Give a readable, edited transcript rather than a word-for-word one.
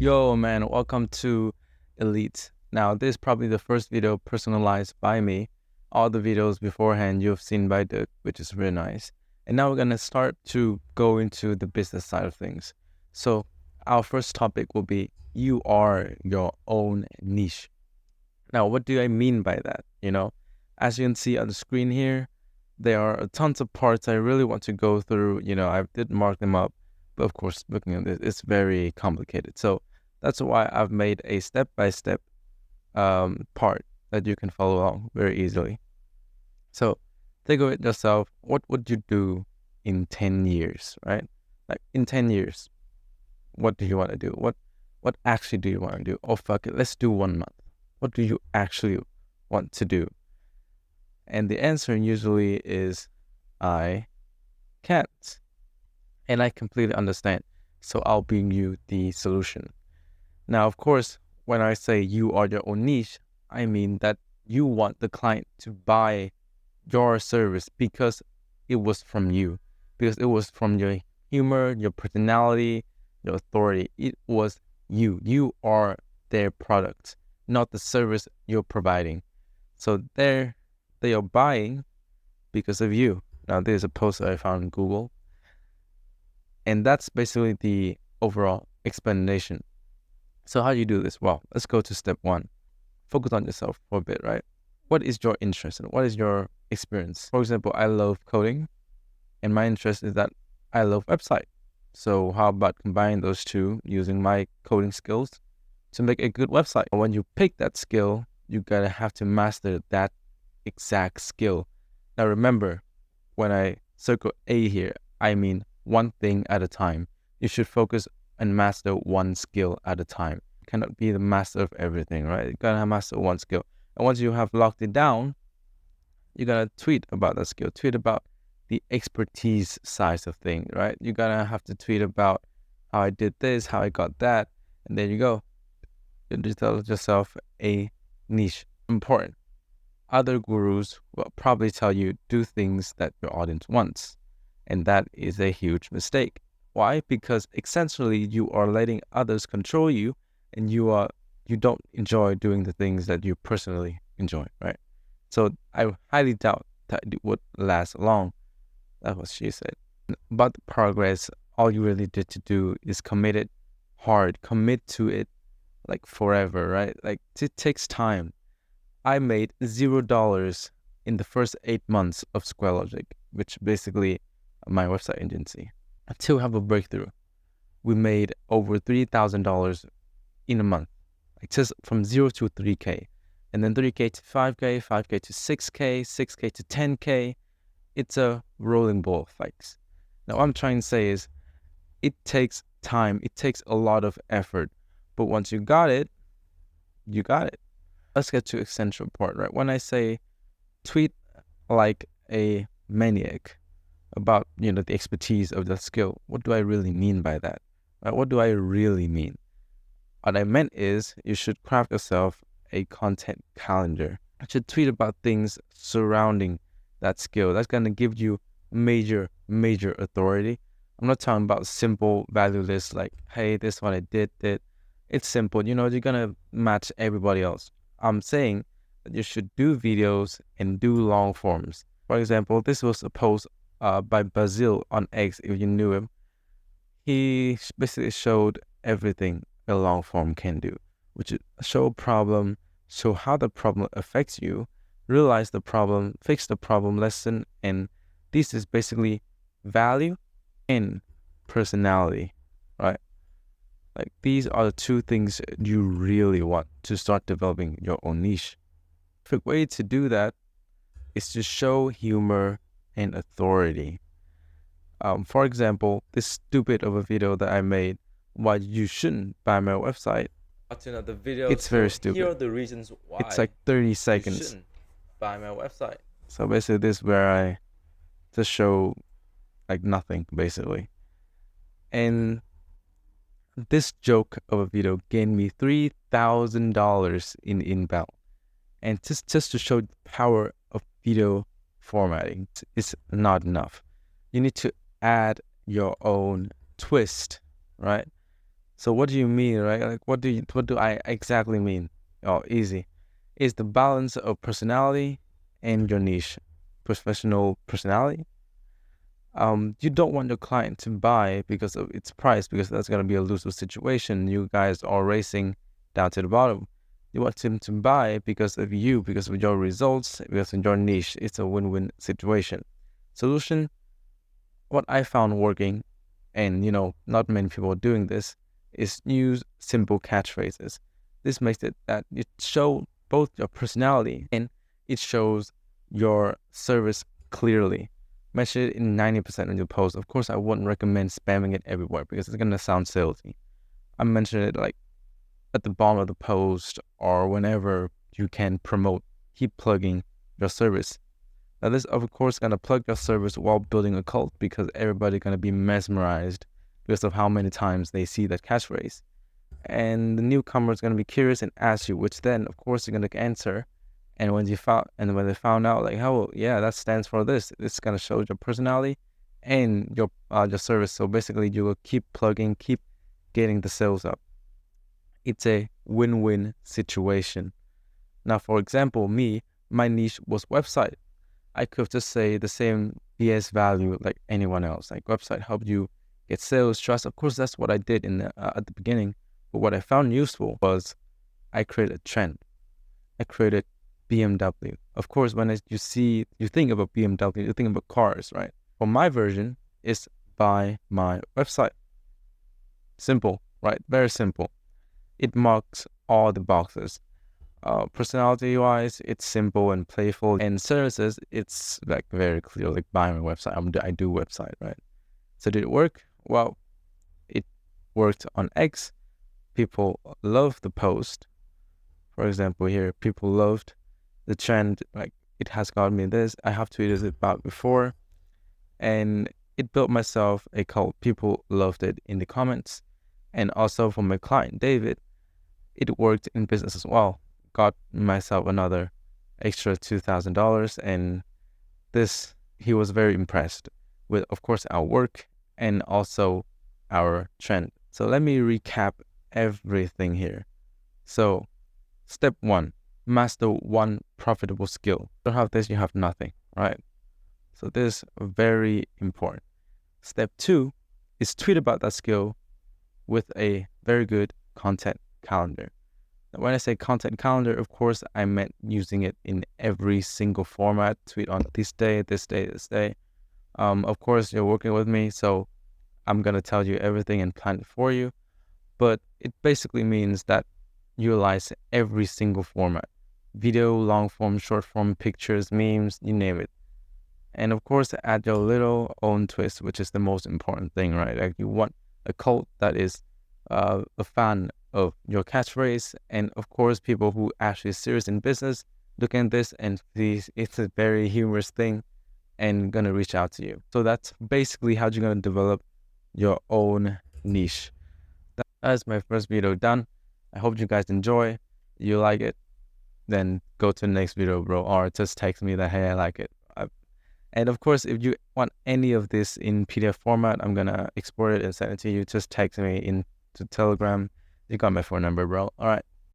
Yo, man, welcome to Elite. Now, this is probably the first video personalized by me. All the videos beforehand you've seen by Dirk, which is really nice. And now we're going to start to go into the business side of things. So, our first topic will be you are your own niche. Now, what do I mean by that? As you can see on the screen here, there are tons of parts I really want to go through. I did mark them up, but of course, looking at this, it's very complicated. So that's why I've made a step-by-step part that you can follow along very easily. So think of it yourself. What would you do in 10 years, right? Like in 10 years, what do you want to do? What actually do you want to do? Oh, fuck it. Let's do 1 month. What do you actually want to do? And the answer usually is I can't. And I completely understand. So I'll bring you the solution. Now, of course, when I say you are your own niche, I mean that you want the client to buy your service because it was from you, because it was from your humor, your personality, your authority. It was you. You are their product, not the service you're providing. So they are buying because of you. Now, there's a post I found on Google, and that's basically the overall explanation. So how do you do this? Well, let's go to step one. Focus on yourself for a bit, right? What is your interest and what is your experience? For example, I love coding, and my interest is that I love website. So how about combining those two using my coding skills to make a good website? When you pick that skill, you gotta have to master that exact skill. Now remember, when I circle A here, I mean one thing at a time. You should focus and master one skill at a time. You cannot be the master of everything, right? You gotta master one skill. And once you have locked it down, you gotta tweet about that skill. Tweet about the expertise side of thing, right? You gotta have to tweet about how I did this, how I got that, and there you go. You develop yourself a niche. Important. Other gurus will probably tell you do things that your audience wants, and that is a huge mistake. Why? Because essentially you are letting others control you, and you don't enjoy doing the things that you personally enjoy, right? So I highly doubt that it would last long. That's what she said. But the progress, all you really did to do is commit it hard, commit to it like forever, right? Like it takes time. I made $0 in the first 8 months of Square Logic, which basically my website agency. Until we have a breakthrough, we made over $3,000 in a month, like just from 0 to 3K, and then 3K to 5K, 5K to 6K, 6K to 10K. It's a rolling ball, folks. Now, what I'm trying to say is it takes time. It takes a lot of effort. But once you got it, you got it. Let's get to the essential part, right? When I say tweet like a maniac about, the expertise of the skill, what do I really mean by that? Right? What do I really mean? What I meant is you should craft yourself a content calendar. You should tweet about things surrounding that skill. That's going to give you major authority. I'm not talking about simple value lists like, hey, this is what I did. It's simple. You're going to match everybody else. I'm saying that you should do videos and do long forms. For example, this was a post by Basil on X, if you knew him. He basically showed everything a long form can do, which is show a problem, show how the problem affects you, realize the problem, fix the problem, lesson, and this is basically value and personality, right? Like these are the two things you really want to start developing your own niche. The way to do that is to show humor and authority. For example, this stupid of a video that I made, why you shouldn't buy my website. Watch another video. It's very Here stupid. are the reasons It's why like 30 you seconds. shouldn't buy my website. So basically this is where I just show like nothing basically. And this joke of a video gained me $3,000 in inbound. And just to show the power of video formatting is not enough. You need to add your own twist, right? So what do you mean, right? Like what do I exactly mean? Oh, easy. It's the balance of personality and your niche. Professional personality. You don't want your client to buy because of its price, because that's gonna be a lose-lose situation. You guys are racing down to the bottom. You want him to buy because of you, because of your results, because of your niche. It's a win-win situation. Solution, what I found working, and not many people are doing this, is use simple catchphrases. This makes it that it show both your personality and it shows your service clearly. Mention it in 90% of your posts. Of course, I wouldn't recommend spamming it everywhere because it's gonna sound salesy. I mention it like at the bottom of the post or whenever you can promote, keep plugging your service. Now this of course gonna plug your service while building a cult, because everybody gonna be mesmerized because of how many times they see that catchphrase. And the newcomer is gonna be curious and ask you, which then of course you're gonna answer. And when they found out, like, oh yeah, that stands for this, it's gonna show your personality and your service. So basically, you will keep plugging, keep getting the sales up. It's a win-win situation. Now, for example, my niche was website. I could just say the same BS value like anyone else. Like website help you get sales, trust. Of course, that's what I did at the beginning. But what I found useful was I created a trend. I created BMW. Of course, when you think about BMW, you think about cars, right? For my version, it's buy my website. Simple, right? Very simple. It marks all the boxes. Personality-wise, it's simple and playful. And services, it's like very clear, like buy my website. I do website, right? So did it work? Well, it worked on X. People love the post. For example, here, people loved the trend, like it has got me this. I have tweeted it about before, and it built myself a cult. People loved it in the comments, and also for my client David, it worked in business as well. Got myself another extra $2,000, and he was very impressed with, of course, our work and also our trend. So let me recap everything here. So step 1, master one profitable skill. If you don't have this, you have nothing, right? So this is very important. Step 2 is tweet about that skill with a very good content calendar. Now, when I say content calendar, of course, I meant using it in every single format. Tweet on this day, this day, this day. Of course, you're working with me, so I'm going to tell you everything and plan it for you. But it basically means that utilize every single format: video, long form, short form, pictures, memes, you name it. And of course, add your little own twist, which is the most important thing, right? Like you want a cult that is a fan of your catchphrase, and of course, people who actually serious in business look at this and it's a very humorous thing and gonna reach out to you. So that's basically how you're gonna develop your own niche. That's my first video done. I hope you guys enjoy. You like it, then go to the next video, bro, or just text me that, hey, I like it. And of course, if you want any of this in PDF format, I'm gonna export it and send it to you. Just text me into Telegram. You got my phone number, bro. All right.